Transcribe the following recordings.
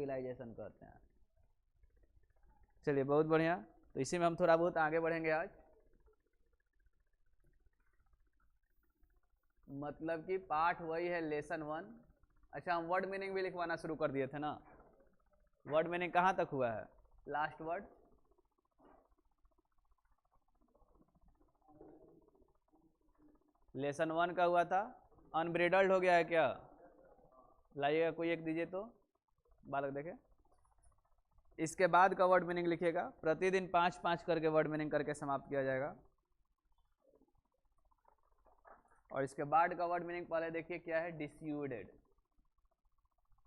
Civilisation कहते हैं। चलिए बहुत बढ़िया, तो इसी में हम थोड़ा बहुत आगे बढ़ेंगे आज। मतलब कि पाठ वही है लेसन 1। अच्छा, हम वर्ड मीनिंग भी लिखवाना शुरू कर दिए थे ना। वर्ड मीनिंग कहाँ तक हुआ है? लास्ट वर्ड लेसन 1 का हुआ था। अनब्रिडल्ड हो गया है क्या? लाइएगा कोई एक दीजिए तो बालक देखे। इसके बाद का वर्ड मीनिंग लिखिएगा, प्रतिदिन 5-5 करके वर्ड मीनिंग करके समाप्त किया जाएगा। और इसके बाद का वर्ड मीनिंग पहले देखिए क्या है, डिसऑर्डर्ड।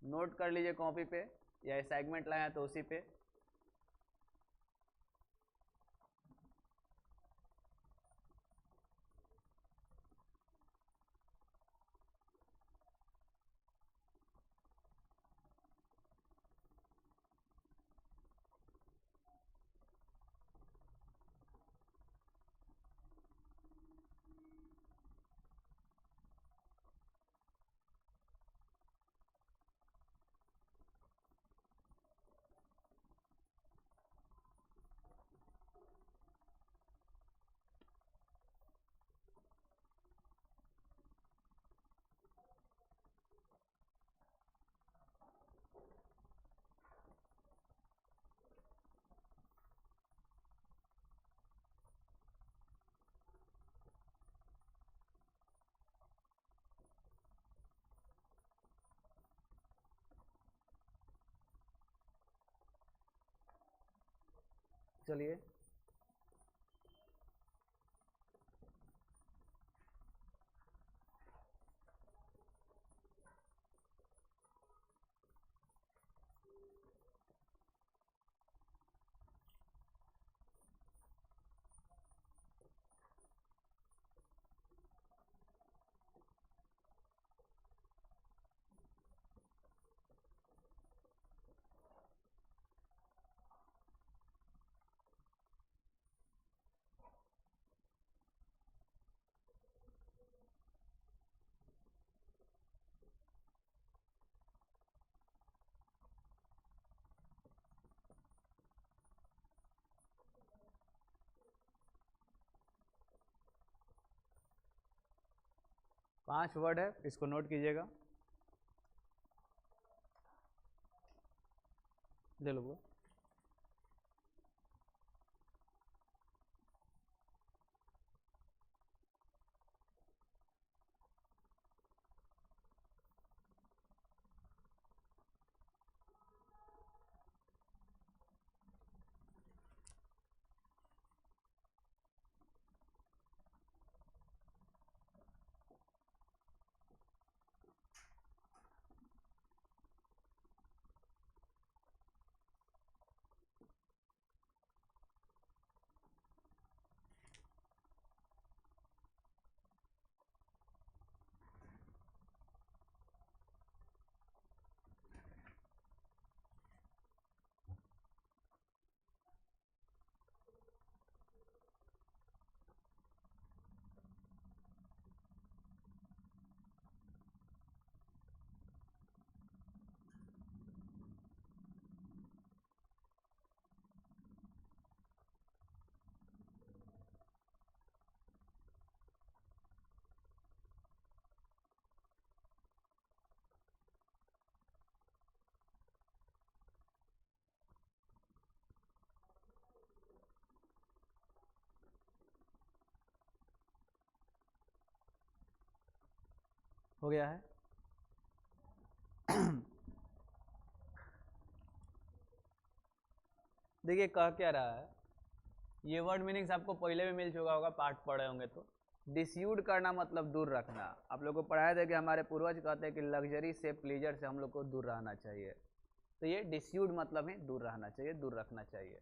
नोट कर लीजिए कॉपी पे या असाइनमेंट लाया तो उसी पे। चलिए पांच वर्ड है, इसको नोट कीजिएगा। ले लो वो। हो गया है। देखिए कह क्या रहा है, ये वर्ड मीनिंग्स आपको पहले भी मिल चुका होगा, पाठ पढ़े होंगे तो। डिस्यूड करना मतलब दूर रखना। आप लोग को पढ़ाया था कि हमारे पूर्वज कहते हैं कि लग्जरी से प्लीजर से हम लोग को दूर रहना चाहिए। तो ये डिस्यूड मतलब ही दूर रहना चाहिए, दूर रखना चाहिए।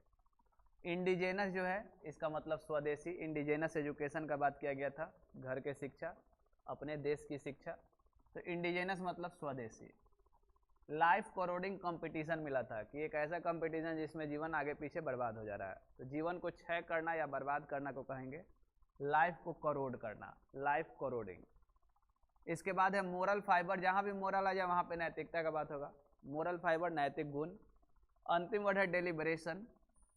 इंडिजेनस जो है इसका मतलब स्वदेशी। इंडिजेनस एजुकेशन का बात किया गया था, घर के शिक्षा, अपने देश की शिक्षा। तो इंडिजेनस मतलब स्वदेशी। लाइफ कोरोडिंग कंपटीशन मिला था कि एक ऐसा कंपटीशन जिसमें जीवन आगे पीछे बर्बाद हो जा रहा है, तो जीवन को क्षय करना या बर्बाद करना को कहेंगे लाइफ को करोड करना, लाइफ कोरोडिंग। इसके बाद है मोरल फाइबर। जहां भी मोरल आ जाए वहां पे नैतिकता का बात होगा। मोरल फाइबर नैतिक गुण। अंतिम वर्ड है डेलिब्रेशन।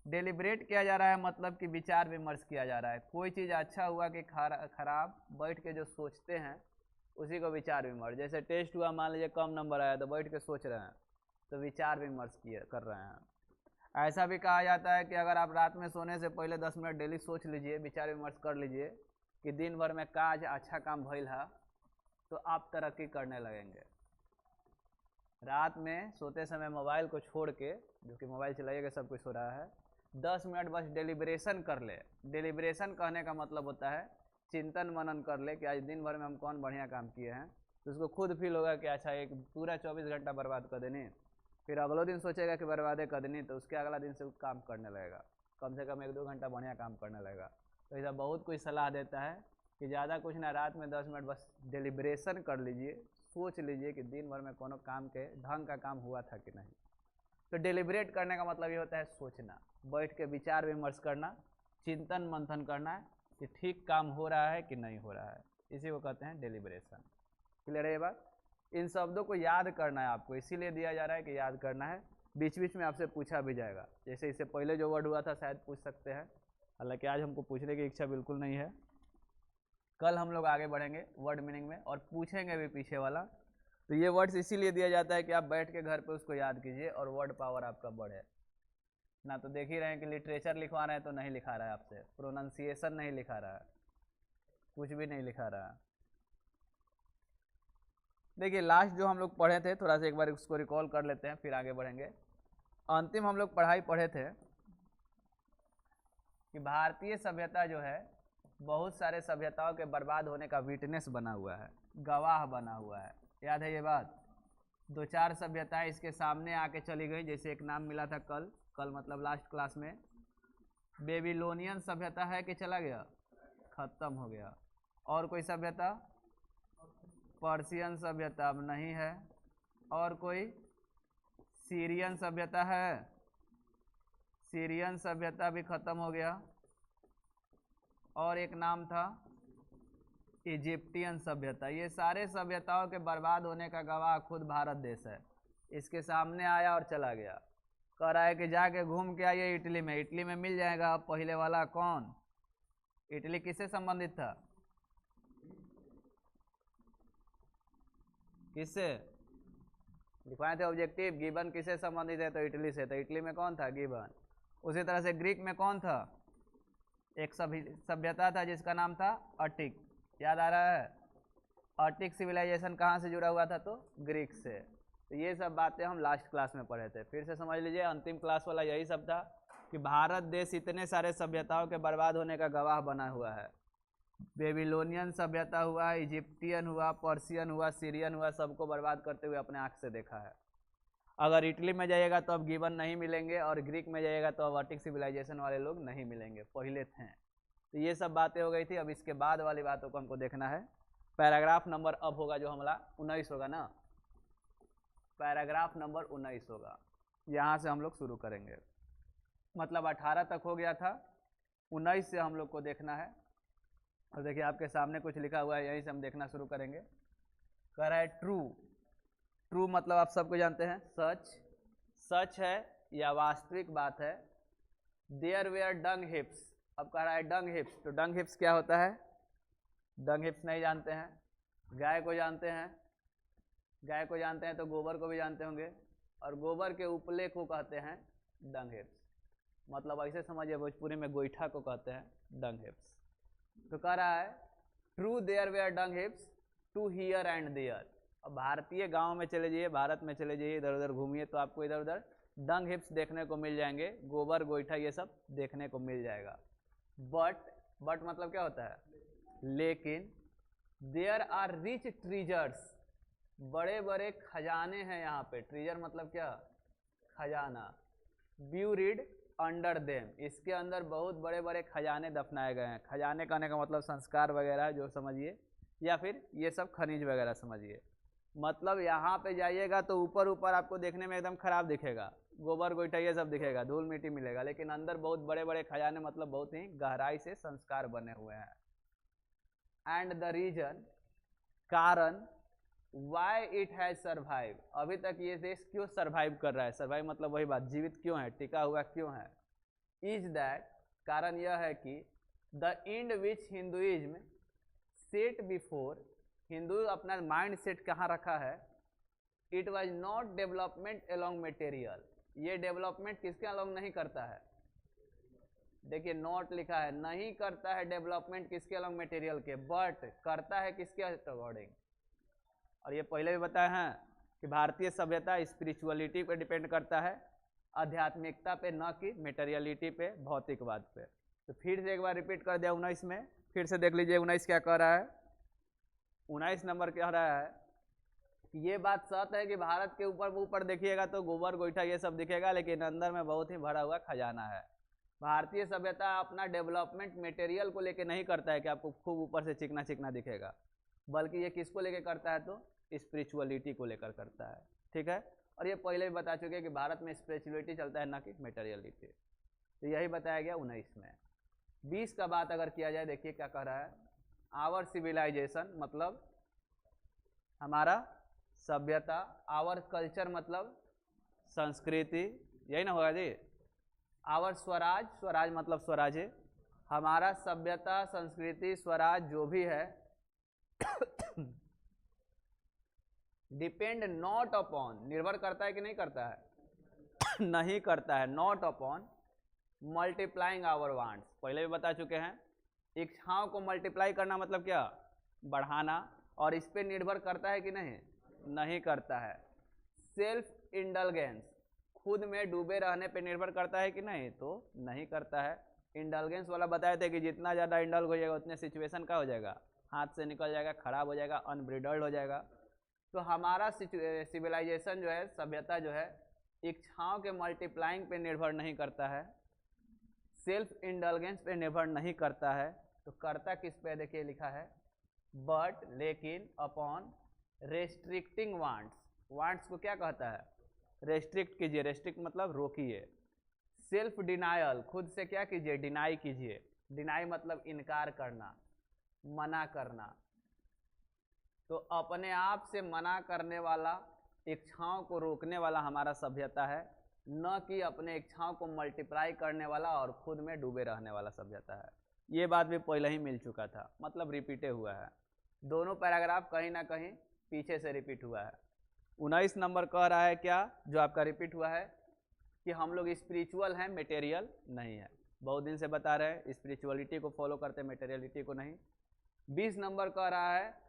डेलिब्रेट किया जा रहा है मतलब कि विचार विमर्श किया जा रहा है। कोई चीज़ अच्छा हुआ कि खराब, बैठ के जो सोचते हैं उसी को विचार विमर्श। जैसे टेस्ट हुआ, मान लीजिए कम नंबर आया तो बैठ के सोच रहे हैं, तो विचार विमर्श कर रहे हैं। ऐसा भी कहा जाता है कि अगर आप रात में सोने से पहले 10 मिनट डेली सोच लीजिए, विचार विमर्श कर लीजिए कि दिन भर में का आज अच्छा काम भइल है, तो आप तरक्की करने लगेंगे। रात में सोते समय मोबाइल को छोड़ के, जो कि मोबाइल चलाइएगा सब कुछ हो रहा है, 10 मिनट बस डेलिब्रेशन कर ले। डेलिब्रेशन कहने का मतलब होता है चिंतन मनन कर ले कि आज दिन भर में हम कौन बढ़िया काम किए हैं, तो उसको खुद फील होगा कि अच्छा एक पूरा 24 घंटा बर्बाद कर देनी, फिर अगले दिन सोचेगा कि बर्बादे कर देनी, तो उसके अगला दिन से काम करने लगेगा, कम से कम 1-2 घंटा बढ़िया काम करने लगेगा। तो ऐसा बहुत कोई सलाह देता है कि ज़्यादा कुछ ना, रात में 10 मिनट बस डेलिब्रेशन कर लीजिए, सोच लीजिए कि दिन भर में कोनो काम के ढंग का काम हुआ था कि नहीं। तो डेलिब्रेट करने का मतलब ये होता है सोचना, बैठ के विचार विमर्श करना, चिंतन मंथन करना कि ठीक काम हो रहा है कि नहीं हो रहा है, इसी को कहते हैं डेलिब्रेशन। क्लियर है ये बात? इन शब्दों को याद करना है आपको, इसीलिए दिया जा रहा है कि याद करना है। बीच बीच में आपसे पूछा भी जाएगा, जैसे इससे पहले जो वर्ड हुआ था शायद पूछ सकते हैं, हालांकि आज हमको पूछने की इच्छा बिल्कुल नहीं है। कल हम लोग आगे बढ़ेंगे वर्ड मीनिंग में और पूछेंगे भी पीछे वाला। तो ये वर्ड्स इसीलिए दिया जाता है कि आप बैठ के घर पे उसको याद कीजिए और वर्ड पावर आपका बढ़े ना। तो देख ही रहे हैं कि लिटरेचर लिखवा रहे हैं तो नहीं लिखा रहा है आपसे, प्रोनाउंसिएशन नहीं लिखा रहा है, कुछ भी नहीं लिखा रहा है। देखिए लास्ट जो हम लोग पढ़े थे, थोड़ा सा एक बार उसको रिकॉल कर लेते हैं फिर आगे बढ़ेंगे। अंतिम हम लोग पढ़ाई पढ़े थे कि भारतीय सभ्यता जो है बहुत सारे सभ्यताओं के बर्बाद होने का विटनेस बना हुआ है, गवाह बना हुआ है। याद है ये बात? 2-4 सभ्यताएं इसके सामने आके चली गई, जैसे एक नाम मिला था कल मतलब लास्ट क्लास में, बेबीलोनियन सभ्यता है कि चला गया, खत्म हो गया। और कोई सभ्यता? पर्शियन सभ्यता अब नहीं है। और कोई? सीरियन सभ्यता है, सीरियन सभ्यता भी खत्म हो गया। और एक नाम था इजिप्टियन सभ्यता। ये सारे सभ्यताओं के बर्बाद होने का गवाह खुद भारत देश है। इसके सामने आया और चला गया। कह रहा है कि जाके घूम के आइए इटली में, इटली में मिल जाएगा। अब पहले वाला कौन? इटली किससे संबंधित था? किससे लिखवाए थे ऑब्जेक्टिव? गिबन किससे संबंधित है? तो इटली से। तो इटली में कौन था? गिबन। उसी तरह से ग्रीक में कौन था? एक सभ्यता था जिसका नाम था अटिक। याद आ रहा है? अटिक सिविलाइजेशन कहाँ से जुड़ा हुआ था? तो ग्रीक से। तो ये सब बातें हम लास्ट क्लास में पढ़े थे, फिर से समझ लीजिए। अंतिम क्लास वाला यही सब था कि भारत देश इतने सारे सभ्यताओं के बर्बाद होने का गवाह बना हुआ है। बेबीलोनियन सभ्यता हुआ, इजिप्टियन हुआ, पर्शियन हुआ, सीरियन हुआ, सबको बर्बाद करते हुए अपने आँख से देखा है। अगर इटली में जाइएगा तो अब गिबन नहीं मिलेंगे, और ग्रीक में जाइएगा तो अब अटिक सिविलाइजेशन वाले लोग नहीं मिलेंगे, पहले थे। तो ये सब बातें हो गई थी। अब इसके बाद वाली बातों को हमको देखना है। पैराग्राफ नंबर अब होगा जो हमारा 19 होगा ना, पैराग्राफ नंबर 19 होगा। यहाँ से हम लोग शुरू करेंगे, मतलब 18 तक हो गया था, 19 से हम लोग को देखना है। और देखिए आपके सामने कुछ लिखा हुआ है, यहीं से हम देखना शुरू करेंगे। कह रहा है ट्रू। ट्रू मतलब आप सबको जानते हैं, सच। सच है या वास्तविक बात है। There were dung heaps. अब कह रहा है डंग हिप्स, तो डंग हिप्स क्या होता है? डंग हिप्स नहीं जानते हैं? गाय को जानते हैं? गाय को जानते हैं तो गोबर को भी जानते होंगे, और गोबर के उपले को कहते हैं डंग हिप्स। मतलब ऐसे समझिए भोजपुरी में गोईठा को कहते हैं डंग हिप्स। तो कह रहा है true there were dung heaps to here and there. अब भारतीय गांव में चले जाइए, भारत में चले जाइए, इधर उधर घूमिए तो आपको इधर उधर डंग हिप्स देखने को मिल जाएंगे, गोबर गोईठा ये सब देखने को मिल जाएगा। बट मतलब क्या होता है? लेकिन देयर आर रिच ट्रीजर्स, बड़े बड़े खजाने हैं यहाँ पे। ट्रीजर मतलब क्या? खजाना। ब्यूरिड अंडर देम, इसके अंदर बहुत बड़े बड़े खजाने दफनाए गए हैं। खजाने कहने का मतलब संस्कार वगैरह जो समझिए, या फिर ये सब खनिज वगैरह समझिए। मतलब यहाँ पे जाइएगा तो ऊपर ऊपर आपको देखने में एकदम खराब दिखेगा, गोबर गोईठा ये सब दिखेगा, धूल मिट्टी मिलेगा, लेकिन अंदर बहुत बड़े बड़े खजाने, मतलब बहुत ही गहराई से संस्कार बने हुए हैं। एंड द रीजन, कारण वाई इट हैज सर्वाइव, अभी तक ये देश क्यों सर्वाइव कर रहा है, सर्वाइव मतलब वही बात, जीवित क्यों है, टिका हुआ क्यों है। इज दैट, कारण यह है कि the and which Hinduism set before, Hindu अपना माइंड सेट कहाँ रखा है, it was not development along material, ये डेवलपमेंट किसके अलोंग नहीं करता है, देखिए नॉट लिखा है, नहीं करता है डेवलपमेंट किसके अलोंग मटेरियल के, बट करता है किसके अकॉर्डिंग। और ये पहले भी बताया है कि भारतीय सभ्यता स्पिरिचुअलिटी पे डिपेंड करता है, आध्यात्मिकता पे, न कि मटेरियलिटी पे, भौतिकवाद पे। तो फिर से एक बार रिपीट कर दिया 19 में, फिर से देख लीजिए 19 क्या कह रहा है। 19 नंबर कह रहा है कि ये बात सच है कि भारत के ऊपर देखिएगा तो गोबर गोईठा ये सब दिखेगा, लेकिन अंदर में बहुत ही भरा हुआ खजाना है। भारतीय सभ्यता अपना डेवलपमेंट मटेरियल को लेके नहीं करता है कि आपको खूब ऊपर से चिकना चिकना दिखेगा, बल्कि ये किसको लेके करता है, तो स्पिरिचुअलिटी को लेकर करता है। ठीक है, और ये पहले भी बता चुके हैं कि भारत में स्पिरिचुअलिटी चलता है ना कि मटेरियलिटी। तो यही बताया गया 19 में। 20 का बात अगर किया जाए, देखिए क्या कह रहा है, आवर सिविलाइजेशन मतलब हमारा सभ्यता, आवर कल्चर मतलब संस्कृति, यही ना होगा जी, आवर स्वराज, स्वराज मतलब स्वराज्य, हमारा सभ्यता संस्कृति स्वराज जो भी है डिपेंड नॉट अपॉन, निर्भर करता है कि नहीं करता है नहीं करता है, not upon multiplying our wants, पहले भी बता चुके हैं, इच्छाओं को मल्टीप्लाई करना मतलब क्या, बढ़ाना, और इस पे निर्भर करता है कि नहीं, नहीं करता है। सेल्फ इंडलगेंस, खुद में डूबे रहने पे निर्भर करता है कि नहीं, तो नहीं करता है। इंडलगेंस वाला बताए थे कि जितना ज़्यादा इंडल्ग हो जाएगा उतने सिचुएशन का हो जाएगा, हाथ से निकल जाएगा, खराब हो जाएगा, अनब्रिडल्ड हो जाएगा। तो हमारा सिविलाइजेशन जो है, सभ्यता जो है, इच्छाओं के मल्टीप्लाइंग पे निर्भर नहीं करता है, सेल्फ इंडलगेंस पे निर्भर नहीं करता है। तो करता किस पे, देखिए लिखा है, बट लेकिन, अपॉन रेस्ट्रिक्टिंग वांट्स, वांट्स को क्या कहता है, रेस्ट्रिक्ट कीजिए, रेस्ट्रिक्ट मतलब रोकिए। सेल्फ डिनायल, खुद से क्या कीजिए, डिनाई कीजिए, डिनाई मतलब इनकार करना, मना करना। तो अपने आप से मना करने वाला, इच्छाओं को रोकने वाला हमारा सभ्यता है, न कि अपने इच्छाओं को मल्टीप्लाई करने वाला और खुद में डूबे रहने वाला सभ्यता है। ये बात भी पहले ही मिल चुका था, मतलब रिपीटे हुआ है, दोनों पैराग्राफ कहीं ना कहीं पीछे से रिपीट हुआ है। 19 नंबर कह रहा है क्या, जो आपका रिपीट हुआ है, कि हम लोग स्पिरिचुअल हैं, मटेरियल नहीं है। बहुत दिन से बता रहे हैं स्पिरिचुअलिटी को फॉलो करते हैं, मटेरियलिटी को नहीं। 20 नंबर कह रहा है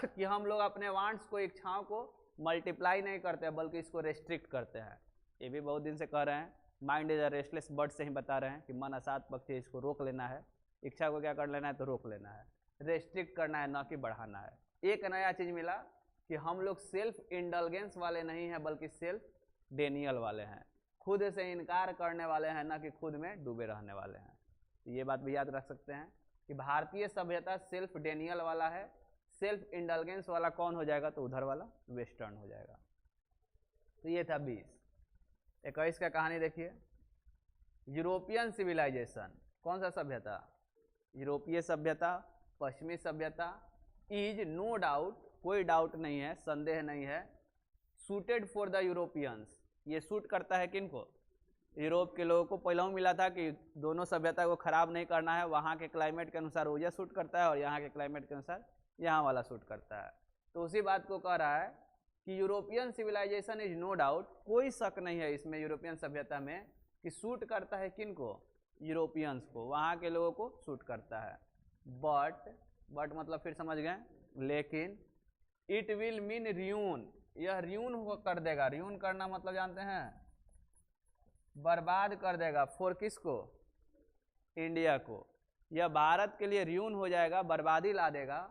कि हम लोग अपने वांट्स को, इच्छाओं को मल्टीप्लाई नहीं करते बल्कि इसको रेस्ट्रिक्ट करते हैं। ये भी बहुत दिन से कह रहे हैं, mind is a restless bird से ही बता रहे हैं कि मन असात पक्षी, इसको रोक लेना है, इच्छा को क्या कर लेना है, तो रोक लेना है, रेस्ट्रिक्ट करना है, ना कि बढ़ाना है। एक नया चीज मिला कि हम लोग सेल्फ इंडलगेंस वाले नहीं हैं बल्कि सेल्फ डेनियल वाले हैं, खुद से इनकार करने वाले हैं, ना कि खुद में डूबे रहने वाले हैं। तो ये बात भी याद रख सकते हैं कि भारतीय सभ्यता सेल्फ डेनियल वाला है, सेल्फ इंडलगेंस वाला कौन हो जाएगा, तो उधर वाला वेस्टर्न हो जाएगा। तो ये था 20। 21 का कहानी देखिए, यूरोपियन सिविलाइजेशन, कौन सा सभ्यता, यूरोपीय सभ्यता, पश्चिमी सभ्यता, इज नो डाउट, कोई डाउट नहीं है, संदेह नहीं है, सूटेड फॉर द यूरोपियंस, ये सूट करता है किनको, यूरोप के लोगों को। पहले मिला था कि दोनों सभ्यता को खराब नहीं करना है, वहाँ के क्लाइमेट के अनुसार वो सूट करता है और यहाँ के क्लाइमेट के अनुसार यहाँ वाला सूट करता है। तो उसी बात को कह रहा है कि European civilization is no doubt, कोई शक नहीं है इसमें, यूरोपियन सभ्यता में, कि सूट करता है किनको, यूरोपियंस को, वहाँ के लोगों को सूट करता है। बट मतलब फिर समझ गए, लेकिन इट विल मीन रियून, यह रियून कर देगा, रियून करना मतलब जानते हैं, बर्बाद कर देगा, फॉर किसको, इंडिया को, यह भारत के लिए रियून हो जाएगा, बर्बादी ला देगा,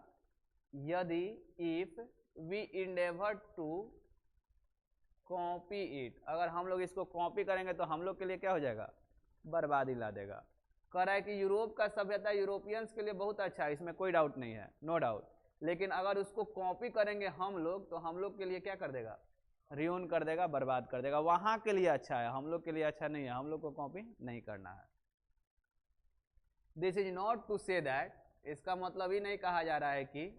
यदि if we endeavour to copy it, अगर हम लोग इसको कॉपी करेंगे तो हम लोग के लिए क्या हो जाएगा, बर्बादी ला देगा। कह रहा है कि यूरोप का सभ्यता यूरोपियंस के लिए बहुत अच्छा है, इसमें कोई डाउट नहीं है, नो डाउट, लेकिन अगर उसको कॉपी करेंगे हम लोग तो हम लोग के लिए क्या कर देगा, रियून कर देगा, बर्बाद कर देगा। वहां के लिए अच्छा है, हम लोग के लिए अच्छा नहीं है, हम लोग को कॉपी नहीं करना है। This is not to say that, इसका मतलब ही नहीं कहा जा रहा है कि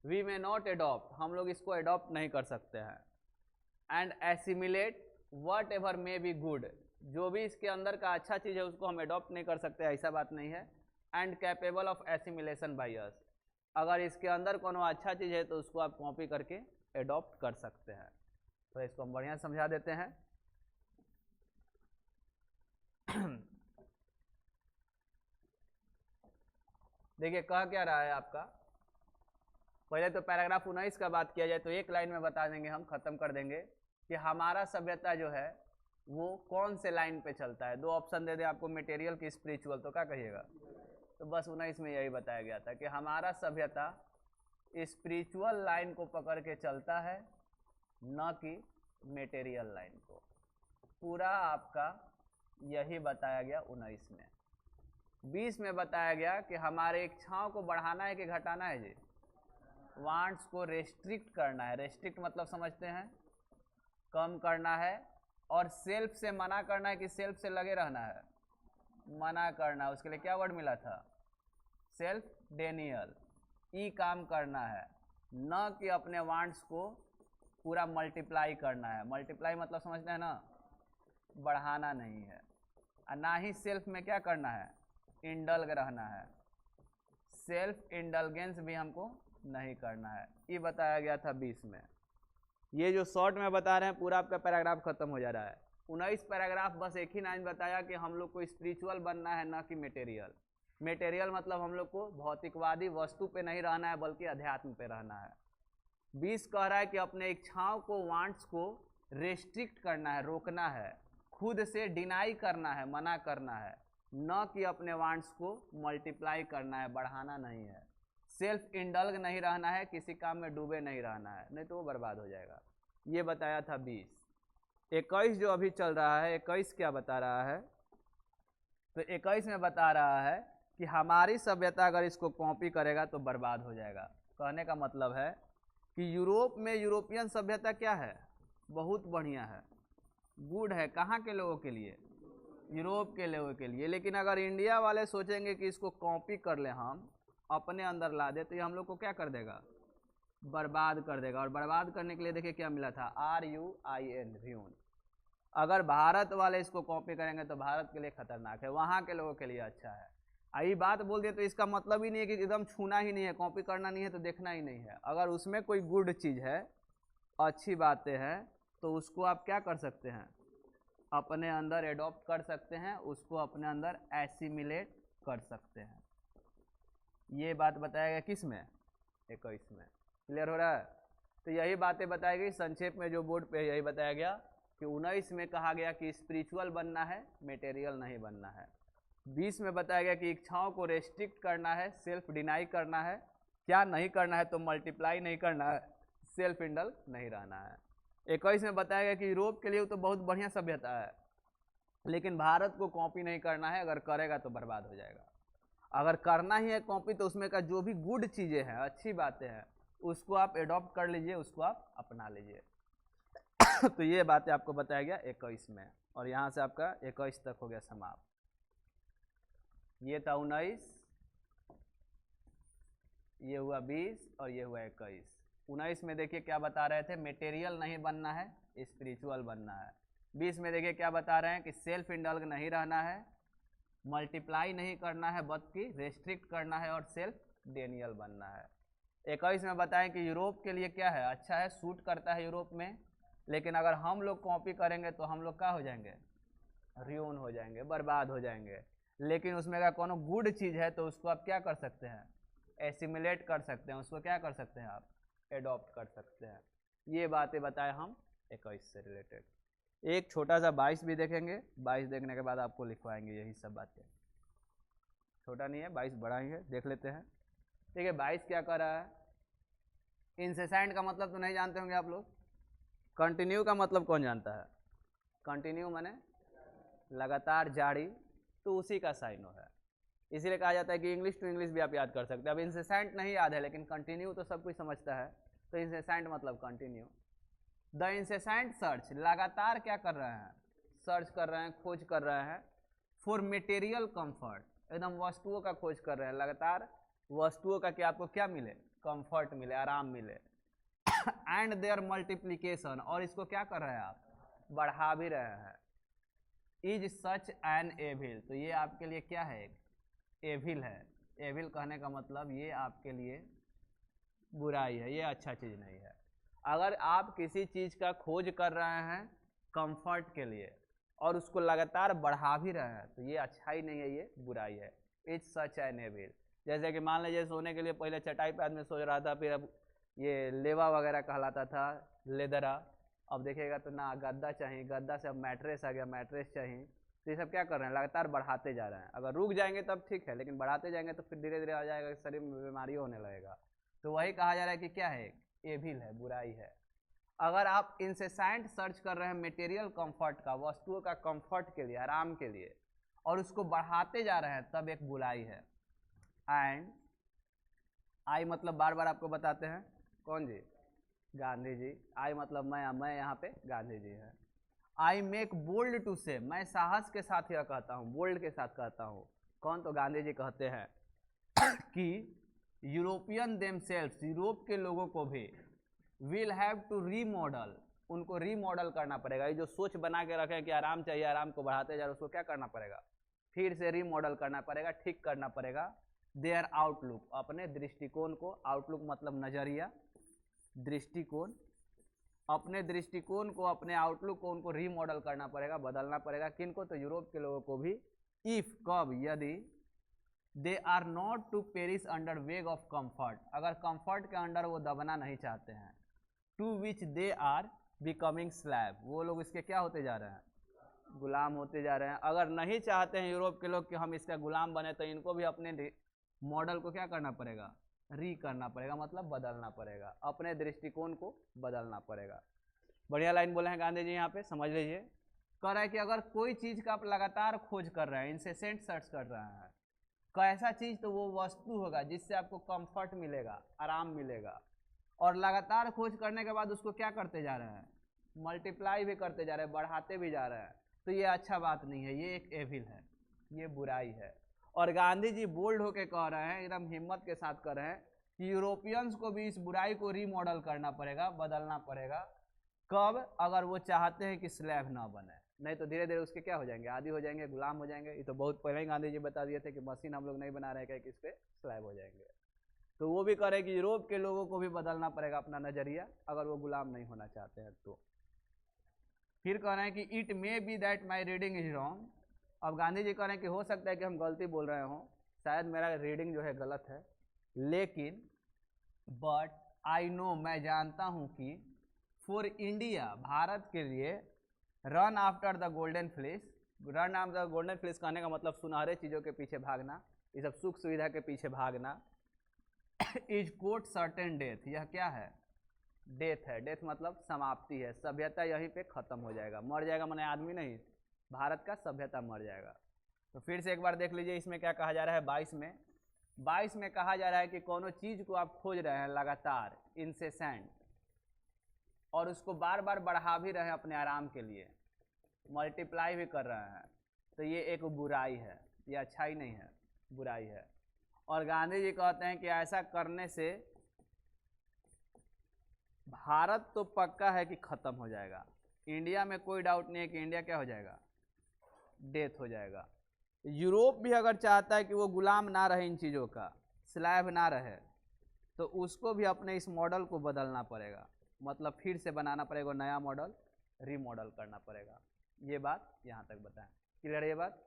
वी मे नॉट एडॉप्ट, हम लोग इसको एडॉप्ट नहीं कर सकते हैं। And assimilate what ever may be good, जो भी इसके अंदर का अच्छा चीज़ है उसको हम एडॉप्ट नहीं कर सकते, ऐसा बात नहीं है। And capable of assimilation by us, अगर इसके अंदर कोनो अच्छा चीज़ है तो उसको आप कॉपी करके एडॉप्ट कर सकते हैं। तो इसको हम बढ़िया समझा देते हैं। देखिए कह क्या रहा है आपका, पहले तो पैराग्राफ 19 का बात किया जाए तो एक लाइन में बता देंगे, हम खत्म कर देंगे कि हमारा सभ्यता जो है वो कौन से लाइन पे चलता है। दो ऑप्शन दे दे आपको, मटेरियल की स्पिरिचुअल, तो क्या कहिएगा? तो बस 19 में यही बताया गया था कि हमारा सभ्यता स्पिरिचुअल लाइन को पकड़ के चलता है, न कि मटेरियल लाइन को। पूरा आपका यही बताया गया 19 में। 20 में बताया गया कि हमारे इच्छाओं को बढ़ाना है कि घटाना है जी, वांट्स को रेस्ट्रिक्ट करना है। रेस्ट्रिक्ट मतलब समझते हैं, कम करना है। और सेल्फ से मना करना है कि सेल्फ से लगे रहना है? मना करना। उसके लिए क्या वर्ड मिला था? Self Daniel. ई काम करना है, न कि अपने वांट्स को पूरा मल्टीप्लाई करना है। मल्टीप्लाई मतलब समझते हैं ना, बढ़ाना नहीं है। और ना ही सेल्फ में क्या करना है? इंडल्ग रहना है। सेल्फ इंडल्गेंस भी हमको नहीं करना है। ये बताया गया था 20 में। ये जो शॉर्ट में बता रहे हैं पूरा आपका पैराग्राफ खत्म हो जा रहा है। 19 पैराग्राफ बस एक ही लाइन बताया कि हम लोग को स्पिरिचुअल बनना है, ना कि मटेरियल। मटेरियल मतलब हम लोग को भौतिकवादी वस्तु पे नहीं रहना है बल्कि अध्यात्म पे रहना है। 20 कह रहा है कि अपने इच्छाओं को, वांट्स को रेस्ट्रिक्ट करना है, रोकना है, खुद से डिनाई करना है, मना करना है, न कि अपने वांट्स को मल्टीप्लाई करना है, बढ़ाना नहीं है। सेल्फ इंडल्ग नहीं रहना है, किसी काम में डूबे नहीं रहना है, नहीं तो वो बर्बाद हो जाएगा। ये बताया था 20। 21 जो अभी चल रहा है, 21 क्या बता रहा है? तो 21 में बता रहा है कि हमारी सभ्यता अगर इसको कॉपी करेगा तो बर्बाद हो जाएगा। कहने का मतलब है कि यूरोप में यूरोपियन सभ्यता क्या है? बहुत बढ़िया है, गुड है। कहाँ के लोगों के लिए? यूरोप के लोगों के लिए। लेकिन अगर इंडिया वाले सोचेंगे कि इसको कॉपी कर ले, हम अपने अंदर ला दे, तो ये हम लोग को क्या कर देगा? बर्बाद कर देगा। और बर्बाद करने के लिए देखिए क्या मिला था, RUIN, र्यून। अगर भारत वाले इसको कॉपी करेंगे तो भारत के लिए खतरनाक है, वहाँ के लोगों के लिए अच्छा है। यही बात बोल दिए तो इसका मतलब ही नहीं है कि एकदम छूना ही नहीं है, कॉपी करना नहीं है तो देखना ही नहीं है। अगर उसमें कोई गुड चीज़ है, अच्छी बातें हैं, तो उसको आप क्या कर सकते हैं? अपने अंदर एडॉप्ट कर सकते हैं, उसको अपने अंदर एसिमिलेट कर सकते हैं। ये बात बताया गया किस में? 21 में। क्लियर हो रहा है? तो यही बातें बताई गई संक्षेप में, जो बोर्ड पे यही बताया गया कि 19 में कहा गया कि स्पिरिचुअल बनना है, मटेरियल नहीं बनना है। 20 में बताया गया कि इच्छाओं को रेस्ट्रिक्ट करना है, सेल्फ डिनाई करना है। क्या नहीं करना है? तो मल्टीप्लाई नहीं करना है, सेल्फ इंडल नहीं रहना है। 21 में बताया गया कि यूरोप के लिए तो बहुत बढ़िया सभ्यता है, लेकिन भारत को कॉपी नहीं करना है, अगर करेगा तो बर्बाद हो जाएगा। अगर करना ही है कॉपी तो उसमें का जो भी गुड चीज़ें हैं, अच्छी बातें हैं, उसको आप एडॉप्ट कर लीजिए, उसको आप अपना लीजिए। तो ये बातें आपको बताया गया 21 में, और यहाँ से आपका 21 तक हो गया समाप्त। ये था 19, ये हुआ 20 और ये हुआ 21। 19 में देखिए क्या बता रहे थे, मटेरियल नहीं बनना है, स्पिरिचुअल बनना है। 20 में देखिए क्या बता रहे हैं कि सेल्फ इंडल्ग नहीं रहना है, मल्टीप्लाई नहीं करना है बल्कि रेस्ट्रिक्ट करना है, और सेल्फ डेनियल बनना है। 21 में बताएं कि यूरोप के लिए क्या है, अच्छा है, सूट करता है यूरोप में, लेकिन अगर हम लोग कॉपी करेंगे तो हम लोग क्या हो जाएंगे? र्यून हो जाएंगे, बर्बाद हो जाएंगे। लेकिन उसमें अगर कोनो गुड चीज़ है तो उसको आप क्या कर सकते हैं? एसिमिलेट कर सकते हैं, उसको क्या कर सकते हैं? आप एडॉप्ट कर सकते हैं। ये बातें बताए हम 21 से रिलेटेड। एक छोटा सा 22 भी देखेंगे, 22 देखने के बाद आपको लिखवाएंगे यही सब बातें। छोटा नहीं है, 22 बड़ा ही है, देख लेते हैं। देखिए 22 क्या कर रहा है, इंसेसेंट का मतलब तो नहीं जानते होंगे आप लोग। कंटिन्यू का मतलब कौन जानता है? कंटिन्यू माने लगातार, जारी, तो उसी का साइन है। इसीलिए कहा जाता है कि इंग्लिश टू इंग्लिश भी आप याद कर सकते हैं। अब इंसेसेंट नहीं याद है, लेकिन कंटिन्यू तो सब कुछ समझता है, तो इंसेसेंट मतलब कंटिन्यू। द इंसेसेंट सर्च, लगातार क्या कर रहे हैं? सर्च कर रहे हैं, खोज कर रहे हैं। फॉर मटेरियल कंफर्ट, एकदम वस्तुओं का खोज कर रहे हैं, लगातार वस्तुओं का कि आपको क्या मिले? कंफर्ट मिले, आराम मिले। एंड देयर मल्टीप्लीकेशन, और इसको क्या कर रहे हैं आप, बढ़ा भी रहे हैं। इज सच एन एविल, तो ये आपके लिए क्या है, एविल है। एविल कहने का मतलब ये आपके लिए बुराई है, ये अच्छा चीज नहीं है। अगर आप किसी चीज का खोज कर रहे हैं कंफर्ट के लिए और उसको लगातार बढ़ा भी रहे हैं तो ये अच्छाई नहीं है, ये बुराई है। Is such an evil. जैसे कि मान लीजिए सोने के लिए पहले चटाई पे आदमी सोच रहा था, फिर अब ये लेवा वगैरह कहलाता था, लेदरा। अब देखिएगा तो ना गद्दा चाहिए, गद्दा से अब मैट्रेस आ गया, मैट्रेस चाहिए। तो ये सब क्या कर रहे हैं, लगातार बढ़ाते जा रहे हैं। अगर रुक जाएंगे तब ठीक है, लेकिन बढ़ाते जाएंगे तो फिर धीरे धीरे आ जाएगा, शरीर में बीमारी होने लगेगा। तो वही कहा जा रहा है कि क्या है, एविल है, बुराई है। अगर आप इंसेसेंट सर्च कर रहे हैं मटेरियल कंफर्ट का, वस्तुओं का कंफर्ट के लिए, आराम के लिए, और उसको बढ़ाते जा रहे हैं, तब एक बुराई है। एंड आई मतलब बार बार आपको बताते हैं, कौन जी, गांधी जी। आई मतलब मैं यहाँ पे गांधी जी है। आई मेक बोल्ड टू से, मैं साहस के साथ यह कहता हूँ, बोल्ड के साथ कहता हूँ। कौन, तो गांधी जी कहते हैं कि यूरोपियन देमसेल्व्स, यूरोप के लोगों को भी विल हैव टू रीमॉडल, उनको रीमॉडल करना पड़ेगा। ये जो सोच बना के रखे कि आराम चाहिए, आराम को बढ़ाते जा रहे, उसको क्या करना पड़ेगा, फिर से रीमॉडल करना पड़ेगा, ठीक करना पड़ेगा। देयर आउटलुक, अपने दृष्टिकोण को, आउटलुक मतलब नजरिया, दृष्टिकोण, अपने दृष्टिकोण को, अपने आउटलुक को उनको रीमॉडल करना पड़ेगा, बदलना पड़ेगा। किनको, तो यूरोप के लोगों को भी। इफ, कब, यदि they are not to perish under weight of comfort, अगर कंफर्ट के अंडर वो दबना नहीं चाहते हैं। To which they are becoming slave, वो लोग इसके क्या होते जा रहे हैं, गुलाम होते जा रहे हैं। अगर नहीं चाहते हैं यूरोप के लोग कि हम इसका गुलाम बने, तो इनको भी अपने मॉडल को क्या करना पड़ेगा, री करना पड़ेगा, मतलब बदलना पड़ेगा, अपने दृष्टिकोण को बदलना पड़ेगा। बढ़िया लाइन बोले हैं गांधी जी यहाँ पे, समझ लीजिए। कह रहा है कि अगर कोई चीज का आप लगातार खोज कर रहे हैं, इंसेसेंट सर्च कर रहे हैं, कैसा चीज, तो वो वस्तु होगा जिससे आपको कंफर्ट मिलेगा, आराम मिलेगा। और लगातार खोज करने के बाद उसको क्या करते जा रहे हैं, मल्टीप्लाई भी करते जा रहे हैं, बढ़ाते भी जा रहे हैं। तो ये अच्छा बात नहीं है, ये एक एविल है, ये बुराई है। और गांधी जी बोल्ड होके कह रहे हैं, एकदम हिम्मत के साथ कह रहे हैं कि यूरोपियंस को भी इस बुराई को रीमॉडल करना पड़ेगा, बदलना पड़ेगा। कब, अगर वो चाहते हैं कि स्लैब ना बने, नहीं तो धीरे धीरे उसके क्या हो जाएंगे, आदी हो जाएंगे, गुलाम हो जाएंगे। ये तो बहुत पहले ही गांधी जी बता दिए थे कि मशीन हम लोग नहीं बना रहे हैं कि इस पे स्लैब हो जाएंगे। तो वो भी कह रहे हैं कि यूरोप के लोगों को भी बदलना पड़ेगा अपना नजरिया, अगर वो गुलाम नहीं होना चाहते हैं तो। फिर कह रहे हैं कि it may be that my reading is wrong. अब गांधी जी कह रहे हैं कि हो सकता है कि हम गलती बोल रहे हों, शायद मेरा रीडिंग जो है गलत है, लेकिन बट आई नो, मैं जानता हूं कि फॉर इंडिया, भारत के लिए, run after the golden fleece, run after the golden fleece कहने का मतलब सुनहरे चीज़ों के पीछे भागना, ये सब सुख सुविधा के पीछे भागना। इज कोट सर्टेन डेथ, यह क्या है, डेथ है। डेथ मतलब समाप्ति है, सभ्यता यहीं पे खत्म हो जाएगा, मर जाएगा, माने आदमी नहीं, भारत का सभ्यता मर जाएगा। तो फिर से एक बार देख लीजिए इसमें क्या कहा जा रहा है। 22 में कहा जा रहा है कि कोनो चीज को आप खोज रहे हैं लगातार, इंसेसेंट, और उसको बार बार बढ़ा भी रहे हैं अपने आराम के लिए, मल्टीप्लाई भी कर रहे हैं, तो ये एक बुराई है, ये अच्छाई नहीं है, बुराई है। और गांधी जी कहते हैं कि ऐसा करने से भारत तो पक्का है कि खत्म हो जाएगा, इंडिया में कोई डाउट नहीं है कि इंडिया क्या हो जाएगा, डेथ हो जाएगा। यूरोप भी अगर चाहता है कि वो गुलाम ना रहे इन चीज़ों का, स्लैब ना रहे, तो उसको भी अपने इस मॉडल को बदलना पड़ेगा, मतलब फिर से बनाना पड़ेगा, नया मॉडल रीमॉडल करना पड़ेगा। ये बात यहाँ तक बताएं, क्लियर है ये बात।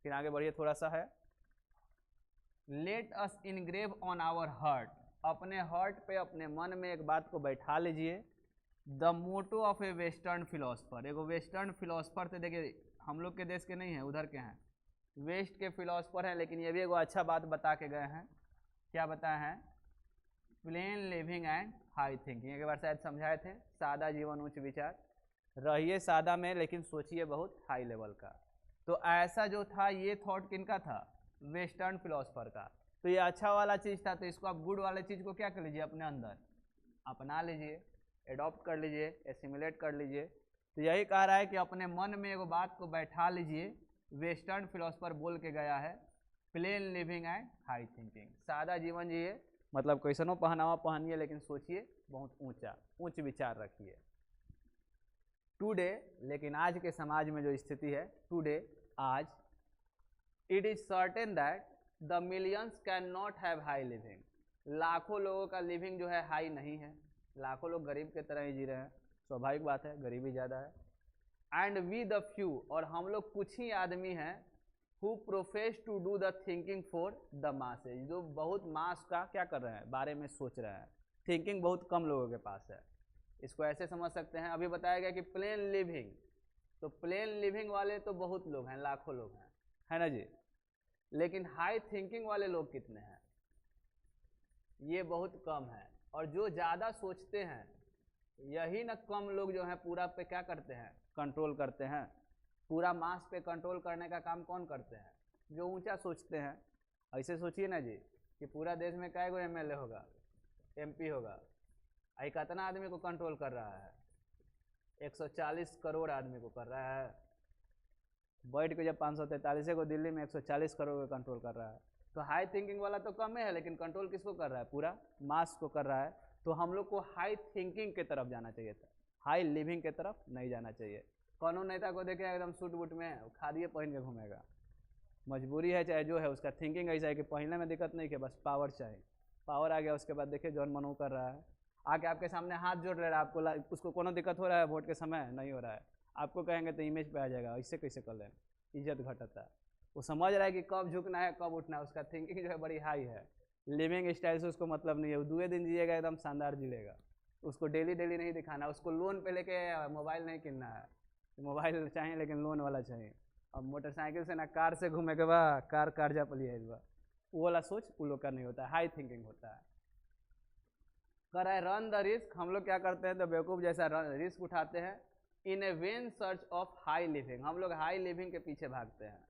फिर आगे बढ़िए, थोड़ा सा है। Let us engrave on our heart, अपने हार्ट पे, अपने मन में एक बात को बैठा लीजिए। The motto of a western philosopher, एगो वेस्टर्न फिलोसफर थे, देखिए हम लोग के देश के नहीं हैं, उधर के हैं, वेस्ट के फिलोसफर हैं, लेकिन ये भी एगो अच्छा बात बता के गए हैं। क्या बताए हैं, plane living and high thinking, एक बार शायद समझाए थे, सादा जीवन उच्च विचार, रहिए सादा में लेकिन सोचिए बहुत हाई लेवल का। तो ऐसा जो था, ये थॉट किनका था, वेस्टर्न फिलोसफर का। तो ये अच्छा वाला चीज़ था, तो इसको आप गुड वाले चीज़ को क्या कर लीजिए, अपने अंदर अपना लीजिए, एडॉप्ट कर लीजिए, एसिमुलेट कर लीजिए। तो यही कह रहा है कि अपने मन में एगो बात को बैठा लीजिए, वेस्टर्न फिलोसफर बोल के गया है, plane living and high thinking, सादा जीवन जिए, मतलब कैसनो पहनावा पहनिए लेकिन सोचिए बहुत ऊंचा, उच्च विचार रखिए। टुडे, लेकिन आज के समाज में जो स्थिति है, टुडे आज, it is certain that the millions can not have high living, लाखों लोगों का लिविंग जो है हाई नहीं है, लाखों लोग गरीब के तरह ही जी रहे हैं, स्वाभाविक बात है, गरीबी ज़्यादा है। एंड वी द फ्यू, और हम लोग कुछ ही आदमी हैं, who profess to do the thinking for the masses, जो बहुत मास का क्या कर रहे हैं, बारे में सोच रहे हैं। थिंकिंग बहुत कम लोगों के पास है। इसको ऐसे समझ सकते हैं, अभी बताया गया कि प्लेन लिविंग, तो प्लेन लिविंग वाले तो बहुत लोग हैं, लाखों लोग हैं, है ना जी, लेकिन हाई थिंकिंग वाले लोग कितने हैं, ये बहुत कम है। और जो ज़्यादा सोचते हैं यही ना कम लोग जो हैं पूरा पे क्या करते हैं, कंट्रोल करते हैं। पूरा मास पे कंट्रोल करने का काम कौन करते हैं, जो ऊंचा सोचते हैं। ऐसे सोचिए ना जी कि पूरा देश में कै गो एमएलए होगा, एमपी होगा, आई कितना आदमी को कंट्रोल कर रहा है, 140 करोड़ आदमी को कर रहा है। बैठ के जब 543 को दिल्ली में 140 करोड़ को कंट्रोल कर रहा है, तो हाई थिंकिंग वाला तो कम है, लेकिन कंट्रोल किसको कर रहा है, पूरा मास को कर रहा है। तो हम लोग को हाई थिंकिंग की तरफ जाना चाहिए था, हाई लिविंग की तरफ नहीं जाना चाहिए। कौन नेता को देखे एकदम सूट बूट में खादिए पहन के घूमेगा, मजबूरी है चाहे जो है, उसका थिंकिंग ऐसा है कि पहनने में दिक्कत नहीं, कि बस पावर चाहिए, पावर आ गया उसके बाद देखिए जौन मनो कर रहा है, आके आपके सामने हाथ जोड़ रहा है, आपको उसको कोनो दिक्कत हो रहा है, वोट के समय नहीं हो रहा है, आपको कहेंगे तो इमेज पे आ जाएगा, इससे कैसे कर लें, इज्जत घटता है। वो समझ रहा है कि कब झुकना है कब उठना है, उसका थिंकिंग जो है बड़ी हाई है। लिविंग स्टाइल से उसको मतलब नहीं है, वो दूसरे दिन जिएगा एकदम शानदार जिलेगा, उसको डेली डेली नहीं दिखाना, उसको लोन पे लेके मोबाइल नहीं किनना है, मोबाइल चाहिए लेकिन लोन वाला चाहिए। अब मोटरसाइकिल से ना कार से घूमे के बा, कार कर्जा पर लिया बा, वो वाला सोच उन लोग का नहीं होता है, हाई थिंकिंग होता है। कर रहा है रन द रिस्क, हम लोग क्या करते हैं तो बेवकूफ़ जैसा रिस्क उठाते हैं, in a vain search of high living, हम लोग हाई लिविंग के पीछे भागते हैं,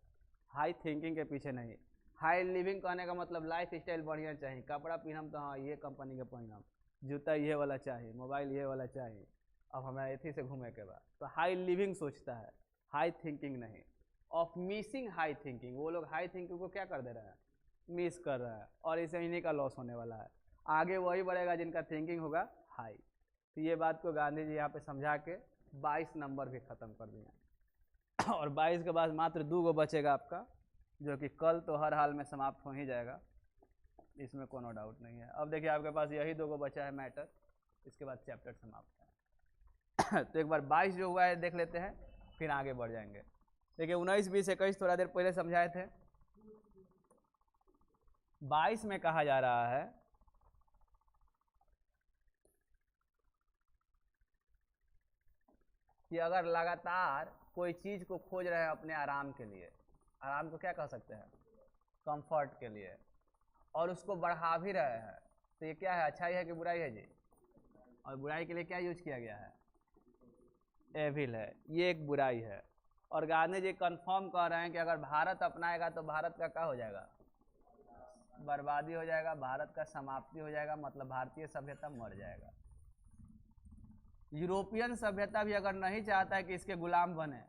हाई थिंकिंग के पीछे नहीं। हाई लिविंग कहने का मतलब लाइफ स्टाइल बढ़िया चाहिए, कपड़ा पहनम तो हाँ ये कंपनी के पहनम, जूता ये वाला चाहिए, मोबाइल ये वाला चाहिए, अब हमें एथी से घूमे के बाद, तो हाई लिविंग सोचता है, हाई थिंकिंग नहीं। ऑफ मिसिंग हाई थिंकिंग, वो लोग हाई थिंकिंग को क्या कर दे रहा है, मिस कर रहा है, और इसे इन्हीं का लॉस होने वाला है। आगे वही बढ़ेगा जिनका थिंकिंग होगा हाई। तो ये बात को गांधी जी यहाँ पे समझा के 22 नंबर भी ख़त्म कर दिया, और 22 के बाद मात्र 2 गो बचेगा आपका, जो कि कल तो हर हाल में समाप्त हो ही जाएगा, इसमें कोनो डाउट नहीं है। अब देखिए आपके पास यही 2 गो बचा है मैटर, इसके बाद चैप्टर समाप्त है। तो एक बार 22 जो हुआ है देख लेते हैं, फिर आगे बढ़ जाएंगे। देखिए 19, 20, 21 थोड़ा देर पहले समझाए थे। 22 में कहा जा रहा है कि अगर लगातार कोई चीज़ को खोज रहे हैं अपने आराम के लिए, आराम को क्या कह सकते हैं, कंफर्ट के लिए, और उसको बढ़ा भी रहे हैं, तो ये क्या है, अच्छाई है कि बुराई है जी? और बुराई के लिए क्या यूज किया गया है, एविल है, ये एक बुराई है। और गांधी जी कंफर्म कह रहे हैं कि अगर भारत अपनाएगा तो भारत का क्या हो जाएगा, बर्बादी हो जाएगा, भारत का समाप्ति हो जाएगा, मतलब भारतीय सभ्यता मर जाएगा। यूरोपियन सभ्यता भी अगर नहीं चाहता है कि इसके गुलाम बने,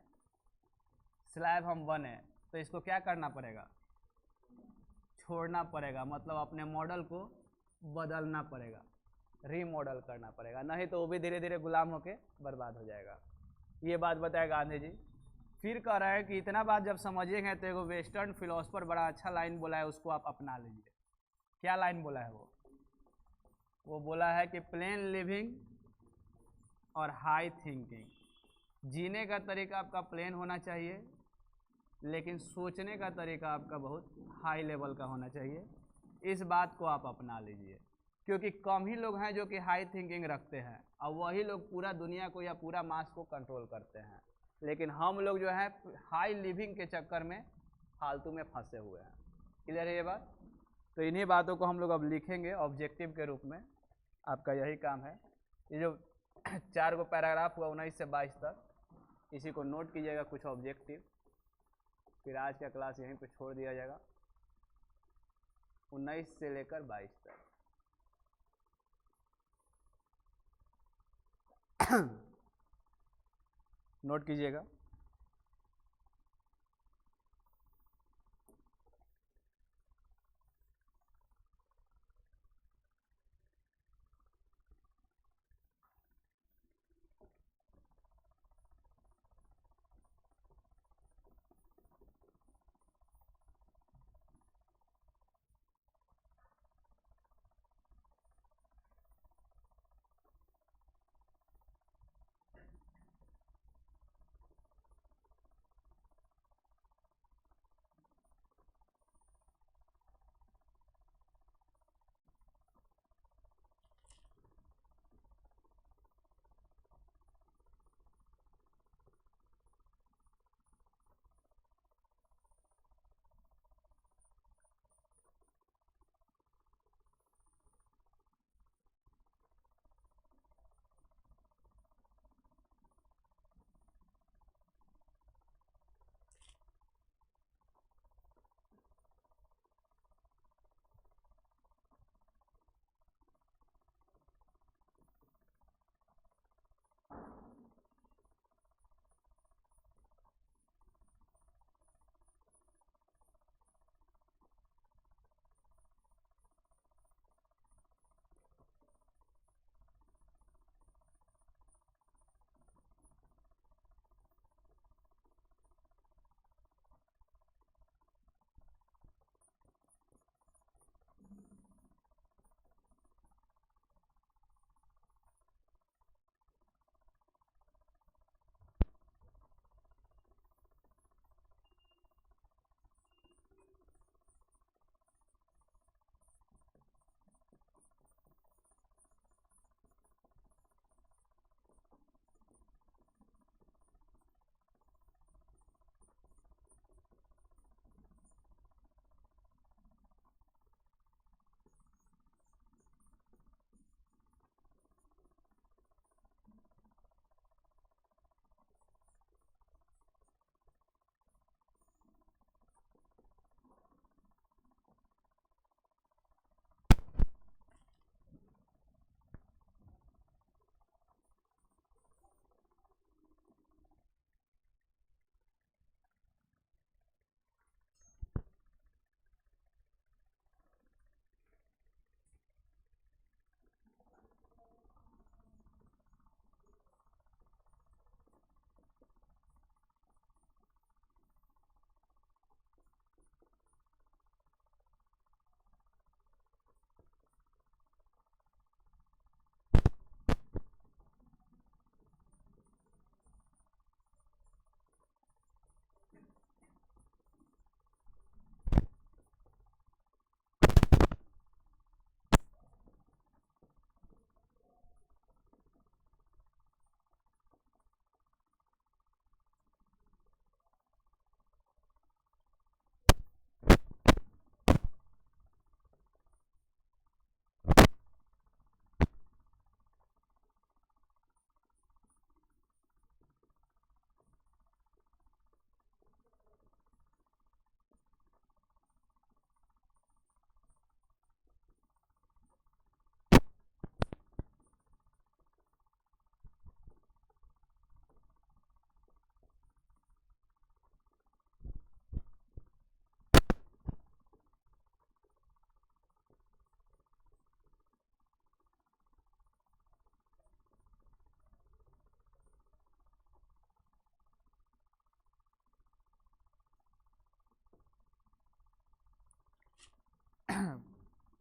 स्लैब हम बने, तो इसको क्या करना पड़ेगा, छोड़ना पड़ेगा, मतलब अपने मॉडल को बदलना पड़ेगा, रीमॉडल करना पड़ेगा, नहीं तो वो भी धीरे धीरे गुलाम होके बर्बाद हो जाएगा। ये बात बताया गांधी जी। फिर कह रहे हैं कि इतना बात जब समझेंगे तो एगो वेस्टर्न फिलोसफर बड़ा अच्छा लाइन बोला है, उसको आप अपना लीजिए। क्या लाइन बोला है वो बोला है कि प्लेन लिविंग और हाई थिंकिंग, जीने का तरीका आपका प्लेन होना चाहिए, लेकिन सोचने का तरीका आपका बहुत हाई लेवल का होना चाहिए। इस बात को आप अपना लीजिए, क्योंकि कम ही लोग हैं जो कि हाई थिंकिंग रखते हैं, और वही लोग पूरा दुनिया को या पूरा मास को कंट्रोल करते हैं। लेकिन हम लोग जो है हाई लिविंग के चक्कर में फालतू में फंसे हुए हैं। क्लियर है ये बात? तो इन्हीं बातों को हम लोग अब लिखेंगे ऑब्जेक्टिव के रूप में, आपका यही काम है। ये जो 4 गो पैराग्राफ हुआ 19 से 22 तक, इसी को नोट कीजिएगा कुछ ऑब्जेक्टिव, फिर आज का क्लास यहीं पे छोड़ दिया जाएगा 19 से लेकर 22 तक। नोट कीजिएगा।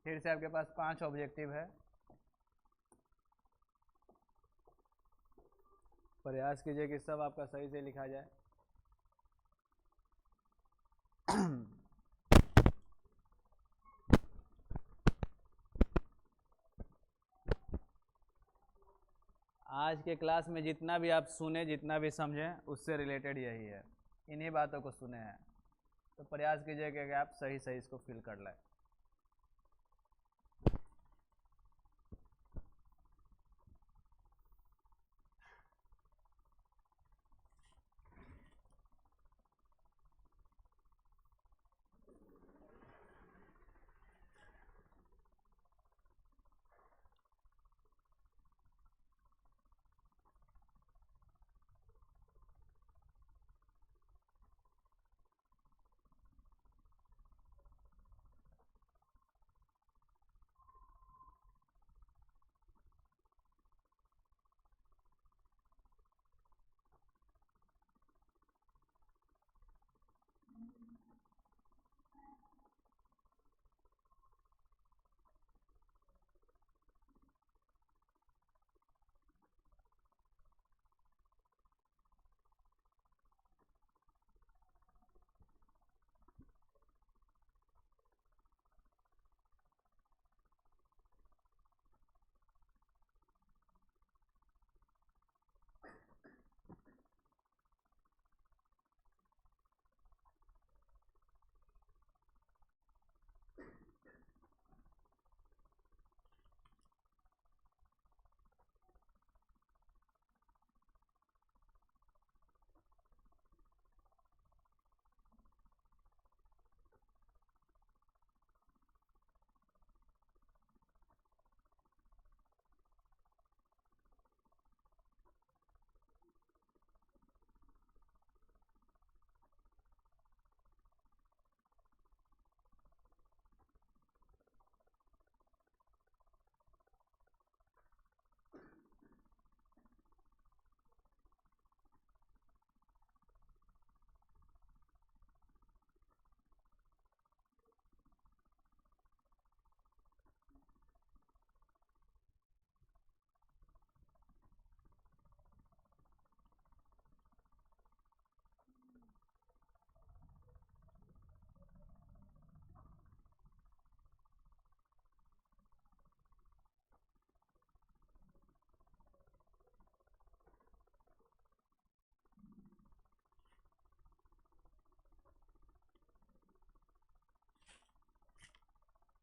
फिर से आपके पास 5 ऑब्जेक्टिव है। प्रयास कीजिए कि सब आपका सही से लिखा जाए। आज के क्लास में जितना भी आप सुने, जितना भी समझें, उससे रिलेटेड यही है, इन्हीं बातों को सुने हैं। तो प्रयास कीजिए कि आप सही सही इसको फिल कर लें।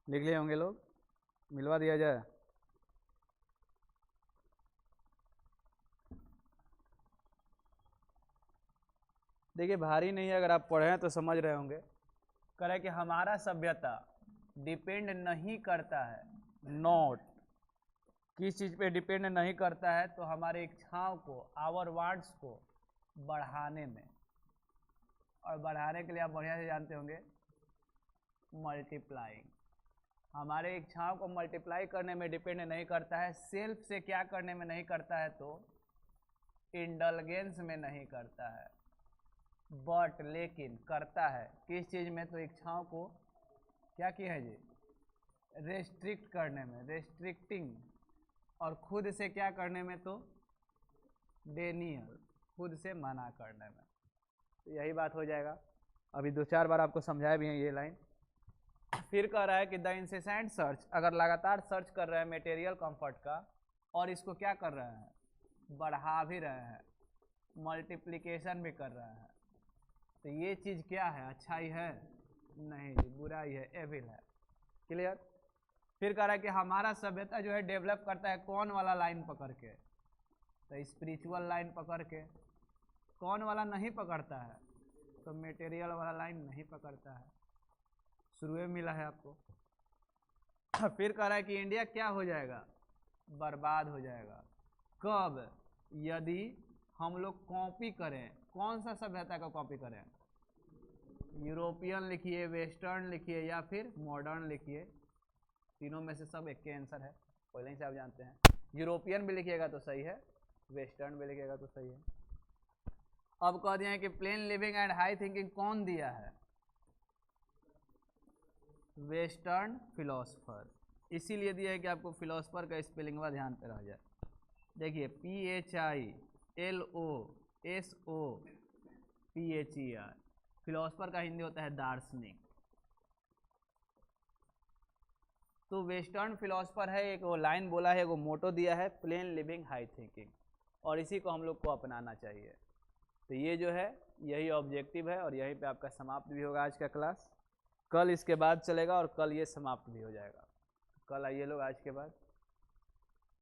लिख लिए होंगे लोग, मिलवा दिया जाए। देखिए भारी नहीं है, अगर आप पढ़े हैं तो समझ रहे होंगे। कह रहा है कि हमारा सभ्यता डिपेंड नहीं करता है, नॉट, किस चीज़ पे डिपेंड नहीं करता है, तो हमारे इच्छाओं को, आवर वांट्स को बढ़ाने में। और बढ़ाने के लिए आप बढ़िया से जानते होंगे, मल्टीप्लाइंग। हमारे इच्छाओं को मल्टीप्लाई करने में डिपेंड नहीं करता है, सेल्फ से क्या करने में नहीं करता है, तो इंडलगेंस में नहीं करता है, बट लेकिन करता है किस चीज़ में, तो इच्छाओं को क्या किया है जी, रेस्ट्रिक्ट करने में, रेस्ट्रिक्टिंग। और खुद से क्या करने में, तो डेनियल, खुद से मना करने में। तो यही बात हो जाएगा। अभी 2-4 बार आपको समझाया भी है ये लाइन। फिर कह रहा है कि द इंसेसेंट सर्च, अगर लगातार सर्च कर रहे हैं मटेरियल कंफर्ट का, और इसको क्या कर रहे हैं, बढ़ा भी रहे हैं, मल्टीप्लिकेशन भी कर रहे हैं, तो ये चीज़ क्या है, अच्छाई है? नहीं जी, बुराई है, एविल है। क्लियर? फिर कह रहा है कि हमारा सभ्यता जो है डेवलप करता है कौन वाला लाइन पकड़ के, तो स्पिरिचुअल लाइन पकड़ के। कौन वाला नहीं पकड़ता है, तो मटेरियल वाला लाइन नहीं पकड़ता है। शुरू में मिला है आपको। फिर कह रहा है कि इंडिया क्या हो जाएगा, बर्बाद हो जाएगा। कब? यदि हम लोग कॉपी करें। कौन सा सभ्यता का कॉपी करें? यूरोपियन लिखिए, वेस्टर्न लिखिए, या फिर मॉडर्न लिखिए, तीनों में से सब एक के आंसर है, पहले ही से आप जानते हैं। यूरोपियन भी लिखिएगा तो सही है, वेस्टर्न भी लिखिएगा तो सही है। अब कह दिया है कि plane living and high thinking कौन दिया है? वेस्टर्न फिलोसफर, इसीलिए दिया है कि आपको फिलोसफर का स्पेलिंग वा ध्यान पे रह जाए। देखिए PHILOSOPHER, फिलोसफर का हिंदी होता है दार्शनिक। तो वेस्टर्न फिलोसफर है, एक वो लाइन बोला है, वो मोटो दिया है, प्लेन लिविंग हाई थिंकिंग, और इसी को हम लोग को अपनाना चाहिए। तो ये जो है यही ऑब्जेक्टिव है, और यहीं पे आपका समाप्त भी होगा आज का क्लास। कल इसके बाद चलेगा और कल ये समाप्त भी हो जाएगा। कल आइए लोग आज के बाद।